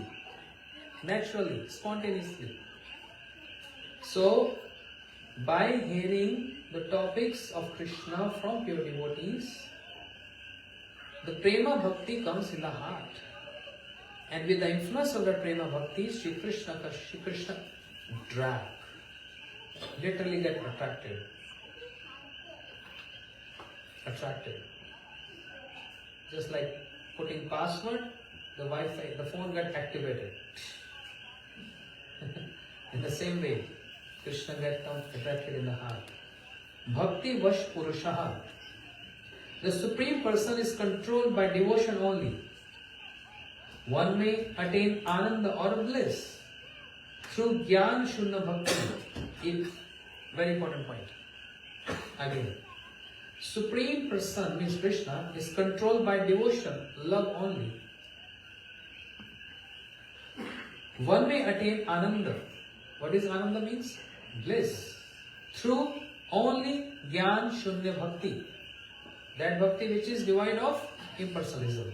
S1: naturally, spontaneously. So, by hearing the topics of Krishna from pure devotees, the Prema Bhakti comes in the heart. And with the influence of the Prema Bhakti, Shri Krishna drag, literally get attracted. Just like putting password, the Wi-Fi, the phone got activated. In the same way, Krishna gets attracted in the heart. Bhakti Vash Purushaha. The Supreme Person is controlled by devotion only. One may attain Ananda or bliss through Gyan Shunna Bhakti. Very important point. Again. Supreme Person means Krishna is controlled by devotion, love only. One may attain Ananda. What is Ananda means? Bliss. Through only Gyan Shunya Bhakti. That Bhakti which is devoid of impersonalism.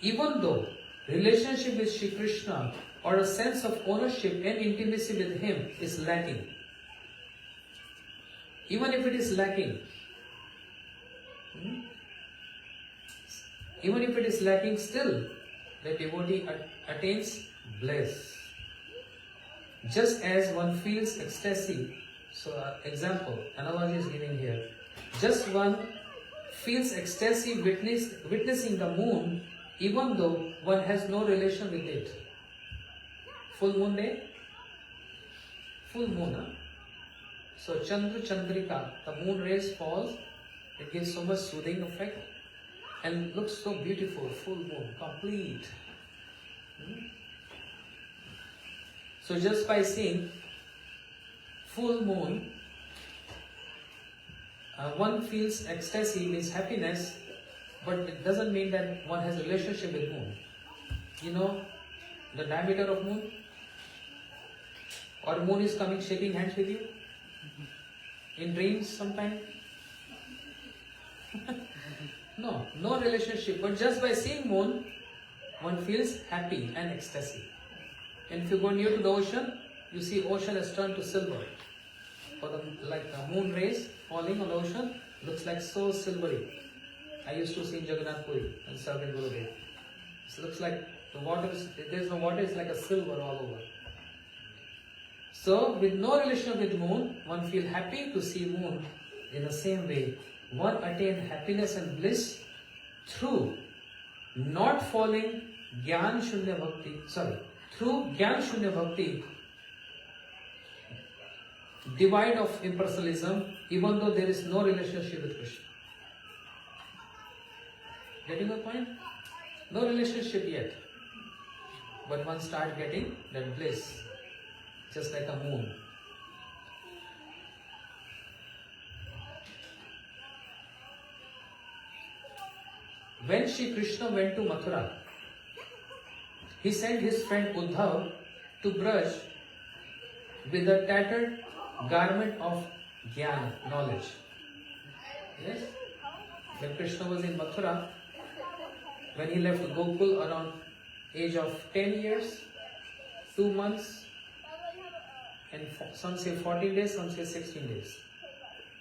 S1: Even though relationship with Shri Krishna or a sense of ownership and intimacy with Him is lacking. Even if it is lacking, still the devotee attains bliss. Just as one feels ecstasy, So, example, analogy is given here. Just one feels ecstasy witnessing the moon, even though one has no relation with it. Full moon day? Full moon, huh? So, Chandra Chandrika, the moon rays falls, it gives so much soothing effect and looks so beautiful, full moon, complete. So, just by seeing full moon, one feels ecstasy, means happiness, but it doesn't mean that one has a relationship with moon. You know the diameter of moon? Or moon is coming shaking hands with you? In dreams sometime? No relationship, but just by seeing moon, one feels happy and ecstasy. And if you go near to the ocean, you see ocean has turned to silver. Or like the moon rays falling on the ocean, looks like so silvery. I used to see in Jagannath Puri and serving Gurudev. It looks like the water, there's no water, it's like a silver all over. So, with no relation with moon, one feels happy to see moon. In the same way, one attain happiness and bliss through not falling Gyan Shunya Bhakti, through Gyan Shunya Bhakti, divide of impersonalism, even though there is no relationship with Krishna. Getting the point? No relationship yet. But one starts getting that bliss, just like a moon. When Shri Krishna went to Mathura, he sent his friend Uddhav to Braj with a tattered garment of jnana, knowledge. Yes? When Krishna was in Mathura, when he left Gokul around age of 10 years, 2 months, and some say 14 days, some say 16 days.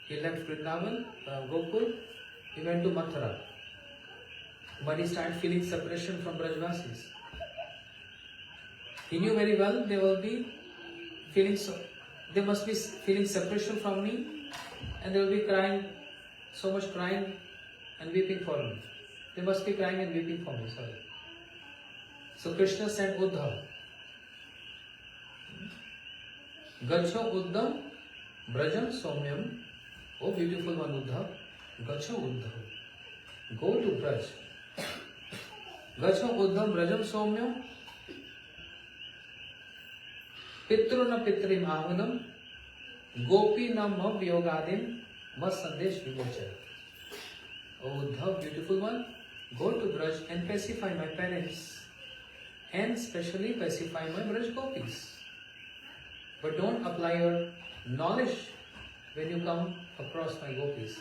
S1: He left Vrindavan, Gokul, he went to Mathura. But he started feeling separation from Brajvasis. He knew very well they will be feeling they must be feeling separation from me, and they will be crying, so much crying and weeping for me. They must be crying and weeping for me, sorry. So Krishna sent Uddhav. Gacho Uddhav, Brajam Somyam. Oh beautiful one Uddhav. Gacho Uddhav. Go to Braj. Gacho Uddhav Brajam Somyam. Pitruna Pitrim Avanam. Gopi Nam Vyogadim. Mas Sandesh Vimochara. Oh Uddhav, beautiful one. Go to Braj and pacify my parents. And especially pacify my Braj Gopis. But don't apply your knowledge when you come across my Gopis.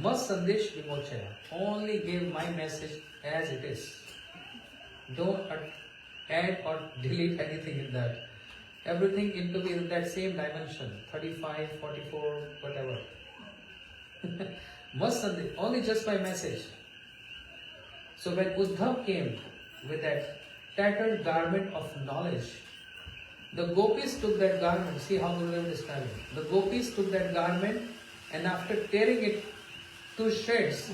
S1: Mas Sandesh Vimochaya. Only give my message as it is. Don't add or delete anything in that. Everything into that same dimension. 35, 44, whatever. Mas Sandesh. Only just my message. So when Uddhav came with that tattered garment of knowledge, the gopis took that garment. See how Gurudev is describing. The gopis took that garment and after tearing it to shreds,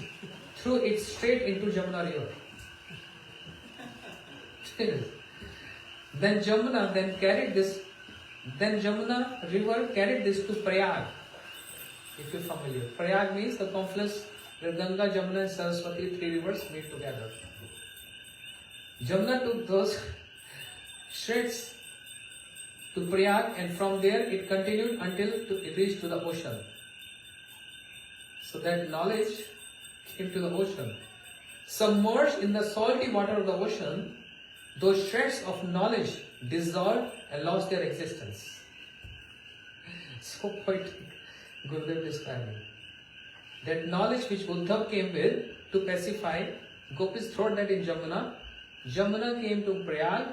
S1: threw it straight into Jamuna river. Then Jamuna river carried this to Prayag. If you're familiar. Prayag means the confluence where Ganga, Jamuna and Saraswati, 3 rivers meet together. Jamuna took those shreds to Prayag, and from there it continued until it reached to the ocean. So that knowledge came to the ocean. Submerged in the salty water of the ocean, those shreds of knowledge dissolved and lost their existence. So poetic, Gurudev describing. That knowledge which Uddhav came with to pacify, gopis threw that in Jamuna. Jamuna came to Prayag,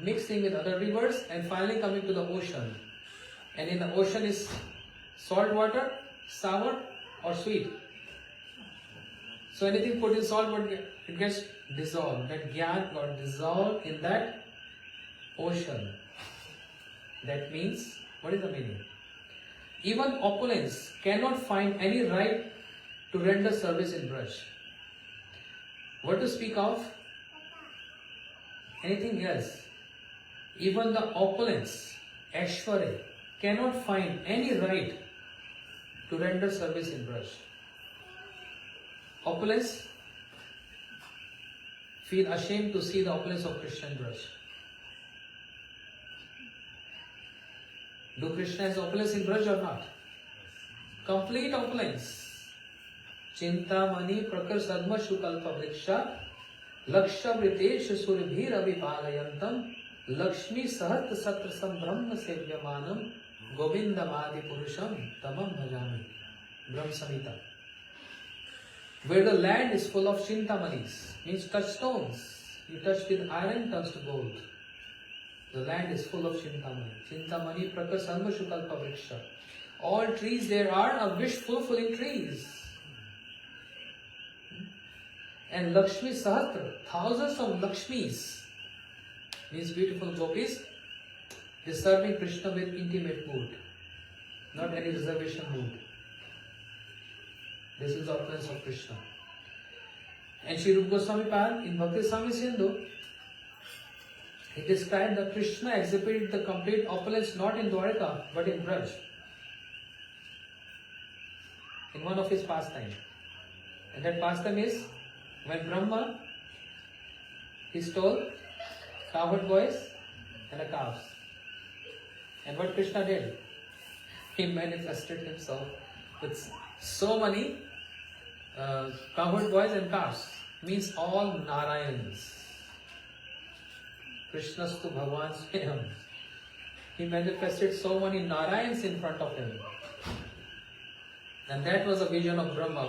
S1: mixing with other rivers and finally coming to the ocean. And in the ocean is salt water, sour or sweet. So anything put in salt water, it gets dissolved. That Gyan got dissolved in that ocean. That means, what is the meaning? Even opulence cannot find any right to render service in Braj. What to speak of? Anything else? Even the opulence, Aishwarya, cannot find any right to render service in Braj. Opulence, feel ashamed to see the opulence of Krishna in Braj. Do Krishna has opulence in Braj or not? Complete opulence. Chintamani prakar sadma shukalpa vriksha laksha vritesh surabhir avipalayantam lakshmi sahat satra sambrahma sevyamanam govindamadi purusham tamam bhajami. Brahm Samhita. Where the land is full of chintamani's, means touchstones. You touch with iron, turns to gold. The land is full of chintamani. Chintamani prakar sadma shukalpa vriksha. All trees there are wish fulfilling trees. And Lakshmi Sahatra, thousands of Lakshmis, means beautiful gopis, they serving Krishna with intimate mood, not any reservation mood. This is the opulence of Krishna. And Sri Rupa Goswami Pad in Bhakti Swami Sindhu, he described that Krishna exhibited the complete opulence not in Dwarka but in Braj, in one of his pastimes. And that pastime is when Brahma, he stole cowherd boys and a calves. And what Krishna did? He manifested himself with so many cowherd boys and calves. Means all Narayans. Krishnastu Bhagavan Swayam. He manifested so many Narayans in front of him. And that was a vision of Brahma.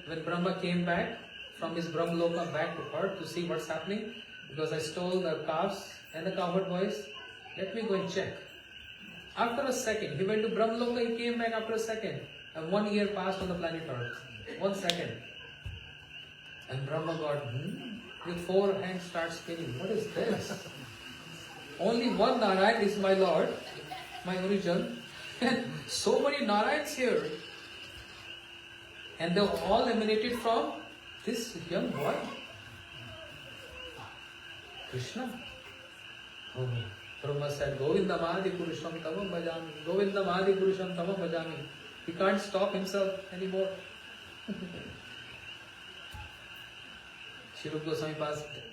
S1: When Brahma came back from his Brahmaloka back to earth to see what's happening, because I stole the calves and the cowherd boys, let me go and check. After a second, he went to Brahmaloka, he came back after a second. And 1 year passed on the planet Earth. 1 second. And Brahma got, with 4 hands starts spinning. What is this? Only one Narayan is my Lord, my origin. And so many Narayans here. And they were all emanated from this young boy. Krishna. Oh, Brahma said, Govindamadi Purusham Tamam Bhajami. Govindamadi Purusham Tamam Bhajami. He can't stop himself anymore. Sri Rupa Goswami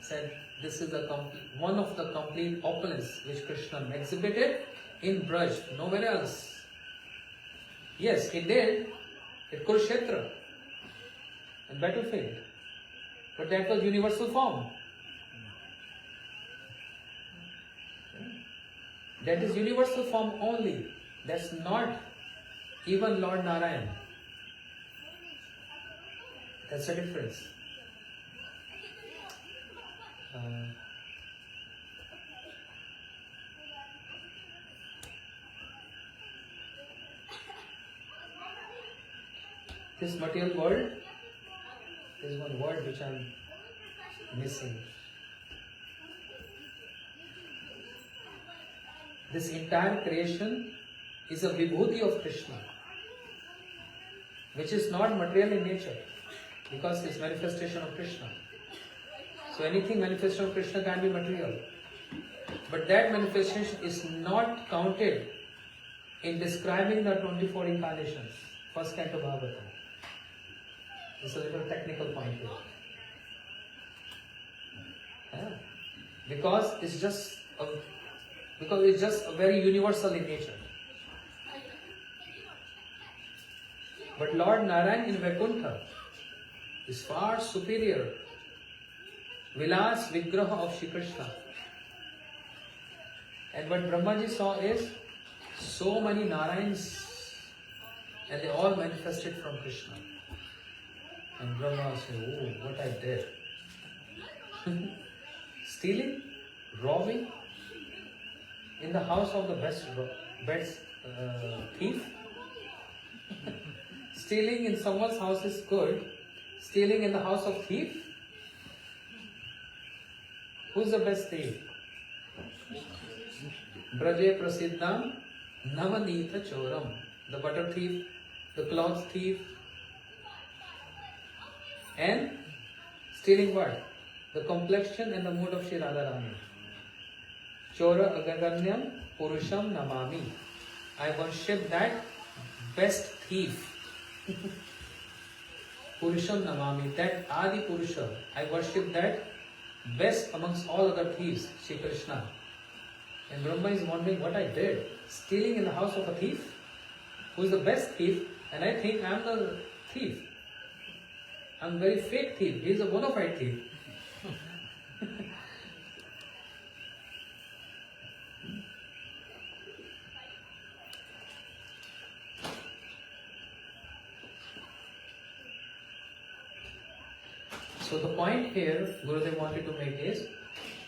S1: said, this is one of the complete opulence which Krishna exhibited in Braj, nowhere else. Yes, he did at Kurukshetra and battlefield, but that was universal form. That is universal form only. That's not even Lord Narayan. That's the difference. This material world is one word which I am missing. This entire creation is a vibhuti of Krishna, which is not material in nature, because it's manifestation of Krishna. So anything manifestation of Krishna can be material. But that manifestation is not counted in describing the 24 incarnations. First canto Bhagavatam. This is a little technical point here. Yeah. Because it's just very universal in nature. But Lord Narayan in Vaikuntha is far superior. Vilas Vigraha of Shri Krishna. And what Brahmaji saw is so many Narayans, and they all manifested from Krishna. And Brahma said, oh, what I did. Stealing, robbing, in the house of the best thief. Stealing in someone's house is good. Stealing in the house of thief? Who's the best thief? Braje prasiddham navanita choram the butter thief, the cloth thief, and stealing what? The complexion and the mood of Shri Radharani. Chora agaganyam purusham namami. I worship that best thief. Purusham namami, that Adi Purusha. I worship that best amongst all other thieves, Shri Krishna. And Brahma is wondering what I did. Stealing in the house of a thief? Who is the best thief? And I think I am the thief. I am a very fake thief. He is a bona fide thief. So the point here Gurudev wanted to make is,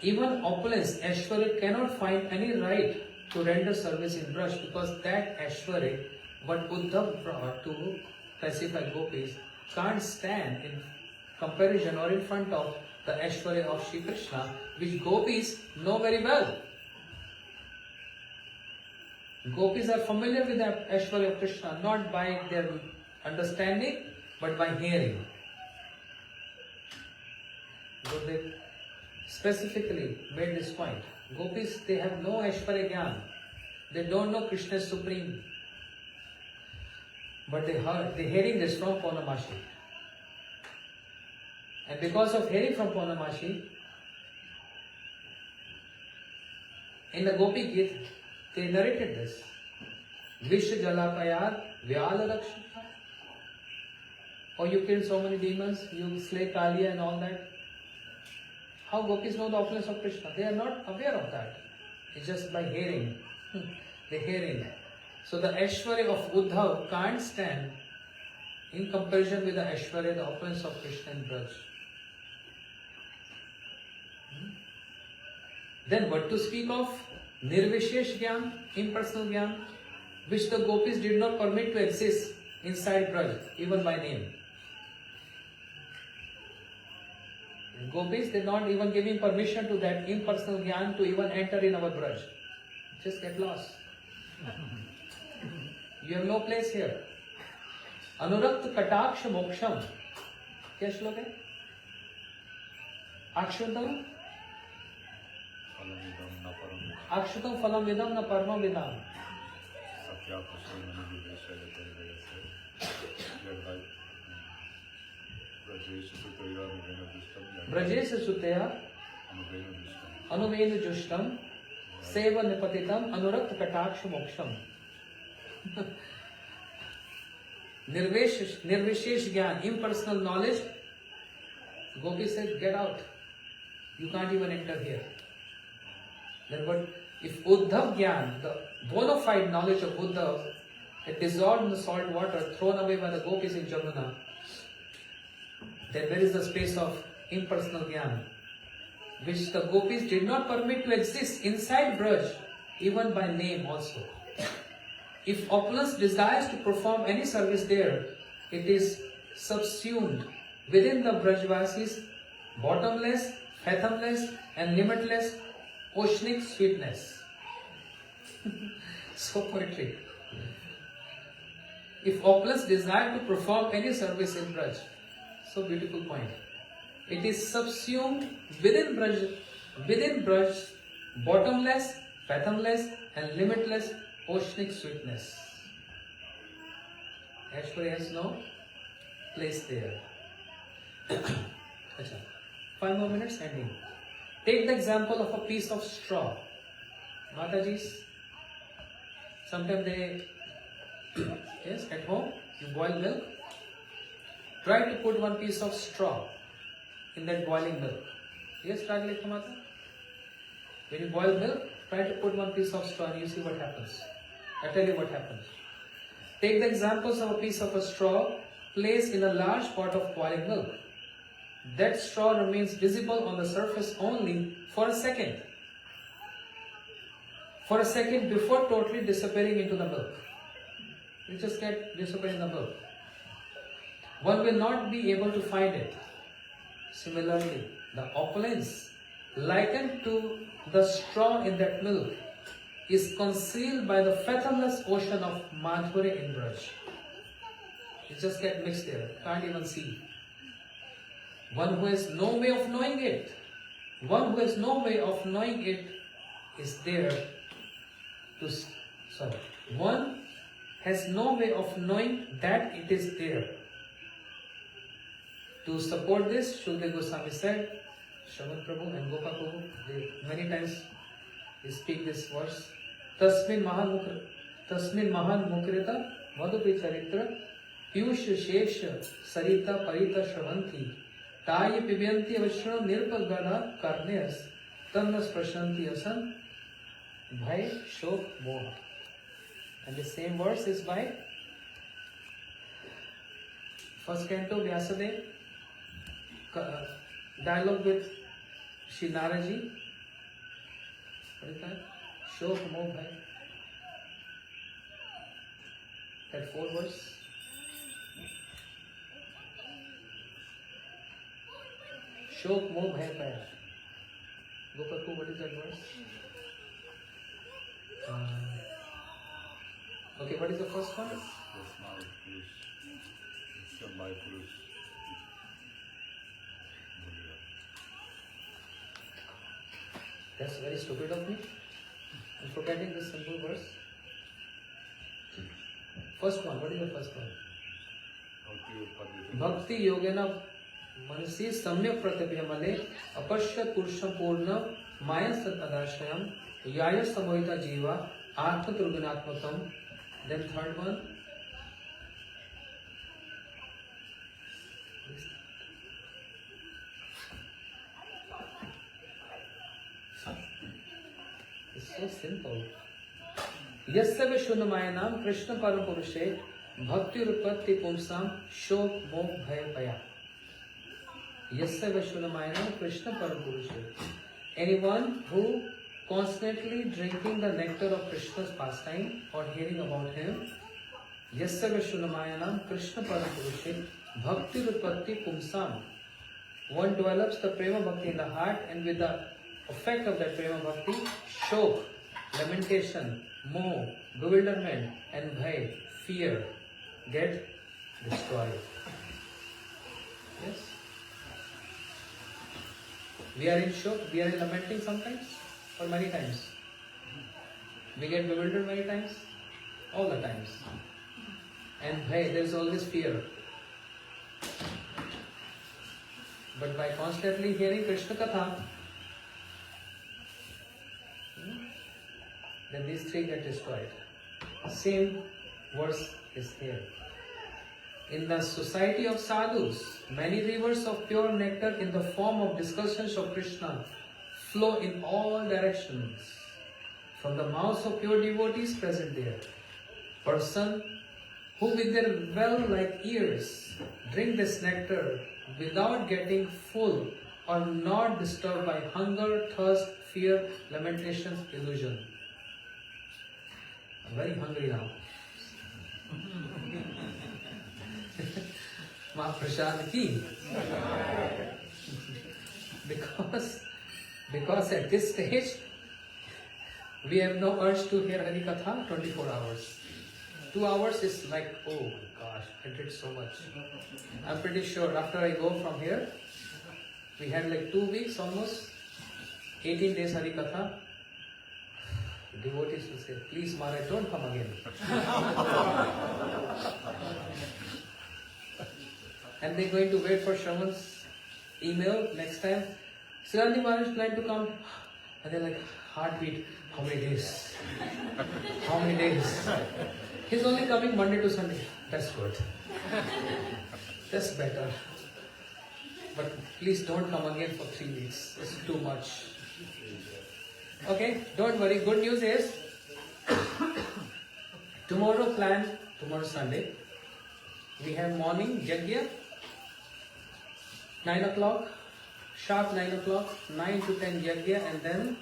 S1: even opulence, Aishwarya cannot find any right to render service in Braj, because that Aishwarya, what Uddhav brought to pacify gopis, can't stand in comparison or in front of the Aishwarya of Shri Krishna, which gopis know very well. Gopis are familiar with the Aishwarya of Krishna, not by their understanding, but by hearing. Gurudev specifically made this point. Gopis, they have no Aishwarya Gyan. They don't know Krishna is supreme. But they're hearing this from Purnamashi. And because of hearing from Purnamashi, in the Gopi Gita, they narrated this. Vishya Jalapayad Vyala Rakshita. Oh, you killed so many demons, you slay Kaliya and all that. How gopis know the opulence of Krishna? They are not aware of that. It's just by hearing. They hearing. So the Aishwarya of Uddhav can't stand in comparison with the Aishwarya, the opulence of Krishna in Braj. Then what to speak of? Nirvishesh Gyan, impersonal Gyan, which the gopis did not permit to exist inside Braj, even by name. Gopis did not even give him permission to that impersonal Gyan to even enter in our Braj. Just get lost. You have no place here. Anurakt Kataksha Moksham. क्या श्लोक है? Akshutam Akshutam Phalam Vidam Na Parma Vidam. Brajesa Sutaya Anuvenu Jushtam Seva Nipatitam Anurakt Kataksha Moksham. Nirvishesh Gyan, impersonal knowledge. Gopi said, get out. You can't even enter here. Then what? If Uddhav Gyan, the bona fide knowledge of Uddhav, is dissolved in the salt water, thrown away by the gopis in Jamuna, then where is the space of impersonal Gyan, which the gopis did not permit to exist inside Braj, even by name also. If opulence desires to perform any service there, it is subsumed within the Brajvasis' bottomless, fathomless and limitless oceanic sweetness. So poetic. If opulence desires to perform any service in Braj, so beautiful point. It is subsumed within Braj, bottomless, fathomless and limitless oceanic sweetness. Aishwarya has no place there. 5 more minutes, ending. Take the example of a piece of straw. Matajis, sometimes they, yes, at home, you boil milk. Try to put one piece of straw in that boiling milk. Yes, Ragilekha Mata? When you boil milk, try to put one piece of straw and you see what happens. I tell you what happens. Take the examples of a piece of a straw placed in a large pot of boiling milk. That straw remains visible on the surface only for a second. For a second before totally disappearing into the milk. You just get disappearing in the milk. One will not be able to find it. Similarly, the opulence likened to the straw in that milk is concealed by the fathomless ocean of Madhurya in Braj. It just gets mixed there, can't even see. One who has no way of knowing it, one who has no way of knowing it is there to, one has no way of knowing that it is there. To support this, Shukdev Goswami said, Shravan Prabhu and Gopa Prabhu, they many times they speak this verse. Tasmin Mahan Mukrita Madhupi Charitra Piyush Shesha Sarita Parita Shravanti Taya Pibyanti Avashra Nirpagada Karneas Tannas Prashanti Asan Bhai Shok Moha. And the same verse is by first canto Vyasadeva, dialogue with Shri Naraji. What is that? Shok Moh Bhai. That 4 verse. Shok Moh Bhai Paya. Gopatu, what is that verse? Okay, what is the first one? That's very stupid of me. I'm forgetting this simple verse. First one, what is the first one? Bhakti Yogena Manasi Samyak Pratibhyamale Apashyat Purusham Purna Maya Satadashayam Yaya Samohita Jiva Atma Turgunatmakam. Then third one. It's so simple. Yasya Vishwanamayana Krishna Param Purushe Bhakti Rupatti Pumsam Shok Moh Bhaya Paya. Yasya Vishwanamayana Krishna Param Purushe. Anyone who constantly drinking the nectar of Krishna's pastime or hearing about him, Yasya Vishwanamayana Krishna Param Purushe Bhakti Rupatti Pumsam. One develops the prema bhakti in the heart, and with the effect of that prema bhakti, shok, lamentation, moh, bewilderment, and bhai, fear, get destroyed. Yes? We are in shok, we are in lamenting sometimes, or many times. We get bewildered many times, all the times. And bhai, there is always fear. But by constantly hearing Krishna Katha, then these 3 get destroyed. Same verse is here. In the society of sadhus, many rivers of pure nectar in the form of discussions of Krishna flow in all directions from the mouths of pure devotees present there. Person who with their well-like ears drink this nectar without getting full or not disturbed by hunger, thirst, fear, lamentations, illusion. I'm very hungry now. Mahaprasad ki. Because at this stage we have no urge to hear Hari Katha 24 hours. 2 hours is like, oh my gosh, I did so much. I'm pretty sure after I go from here, we had like 2 weeks almost, 18 days Hari Katha. Devotees will say, please Maharaj, don't come again. And they're going to wait for Shravan's email next time. Sirandi Maharaj plan to come. And they're like, heartbeat, how many days? How many days? He's only coming Monday to Sunday. That's good. That's better. But please don't come again for 3 weeks. It's too much. Okay, don't worry. Good news is, tomorrow Sunday, we have morning Yajna, 9 o'clock, sharp 9 o'clock, 9 to 10 Yajna, and then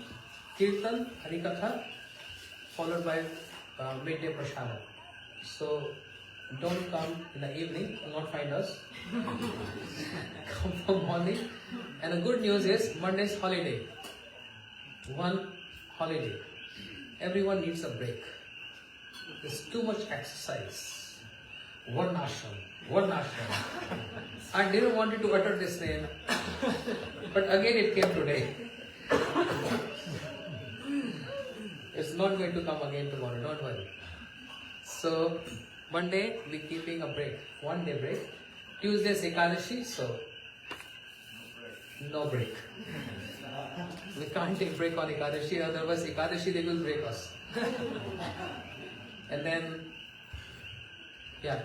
S1: Kirtan, Harikatha, followed by midday Prashada. So, don't come in the evening, you will not find us. Come for morning. And the good news is, Monday is holiday. One holiday. everyone needs a break. There's too much exercise. One ashram. I didn't want to utter this name, but again it came today. It's not going to come again tomorrow, don't worry. So, one day we're keeping a break, 1 day break. Tuesday is Ekadashi, so no break. We can't take break on Ekadashi, otherwise Ekadashi they will break us. And then,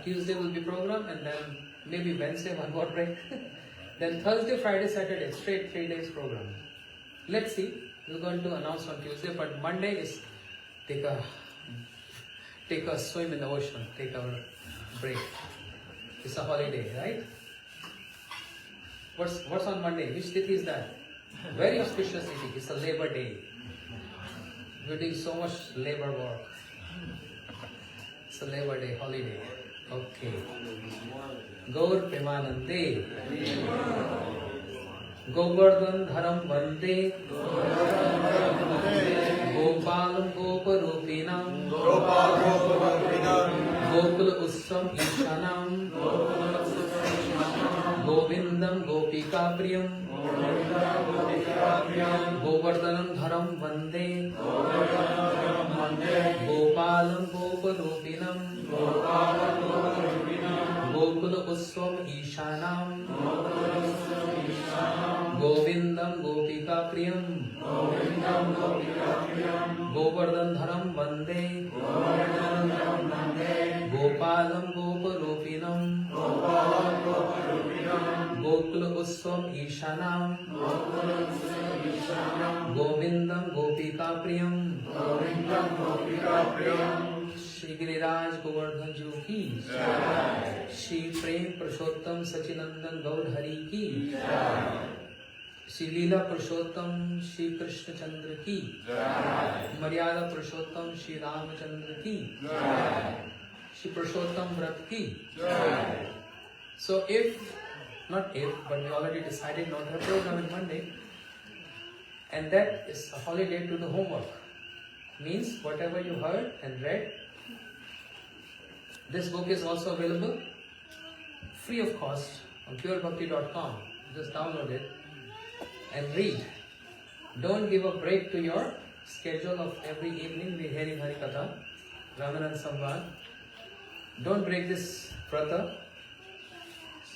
S1: Tuesday will be program, and then maybe Wednesday one more break. Then Thursday, Friday, Saturday, straight 3 days program. Let's see. We're going to announce on Tuesday, but Monday is take a swim in the ocean, take a break. It's a holiday, right? What's on Monday? Which tithi is that? Very auspicious tithi. It's a Labor Day. We're doing so much labor work. It's a Labor Day holiday. Okay. Gaur Premanande. Govardhan Dharam Vande. Gopalam Goparupinam. Gokul Ustam Ishanam. Govindam Gopika Priyam. Govardhanam Dharam Vande. Gopalam Goparupinam. Gokul Ustam Ishanam. Govindam Gopika Priyam. Govardhan Dharam Vande. Gopalam Goparupinam. Gokul Ustam Ishanam. Govindam Gopika Priyam. Shri Giriraj Govardhan Ji ki Jai. Shri Prem Purushottam Sachinandan Gaur Hari ki Jai. Shri Leela Purushottam Shri Krishna Chandra ki Jai. Maryada Purushottam Shri Ramachandra ki Jai. Shri Purushottam Vrat ki Jai. So but we already decided not to have program on Monday, and that is a holiday to the homework. Means whatever you heard and read, this book is also available free of cost on purebhakti.com. Just download it and read. Don't give a break to your schedule of every evening we hearing Harikatha, Ramananda Samvad. Don't break this prata.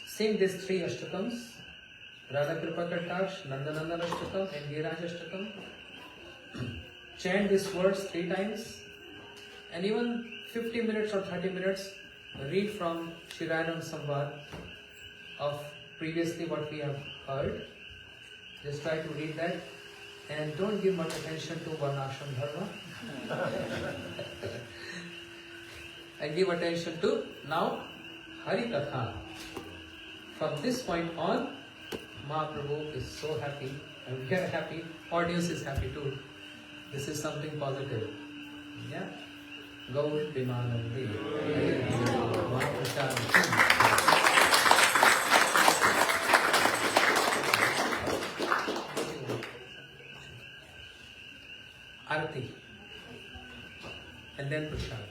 S1: Sing these 3 ashtakams, Radha Kripa Kataksh, Nandanandan Ashtakam and Giraj Ashtakam. Chant these words 3 times, and even 50 minutes or 30 minutes read from Shirayanam Samvad of previously what we have heard. Just try to read that, and don't give much attention to Varnashram Dharma. And give attention to now Harikatha. From this point on, Mahaprabhu is so happy, and we are happy, audience is happy too. This is something positive. Yeah? Gaur Premanande. Arati. And then Prashad.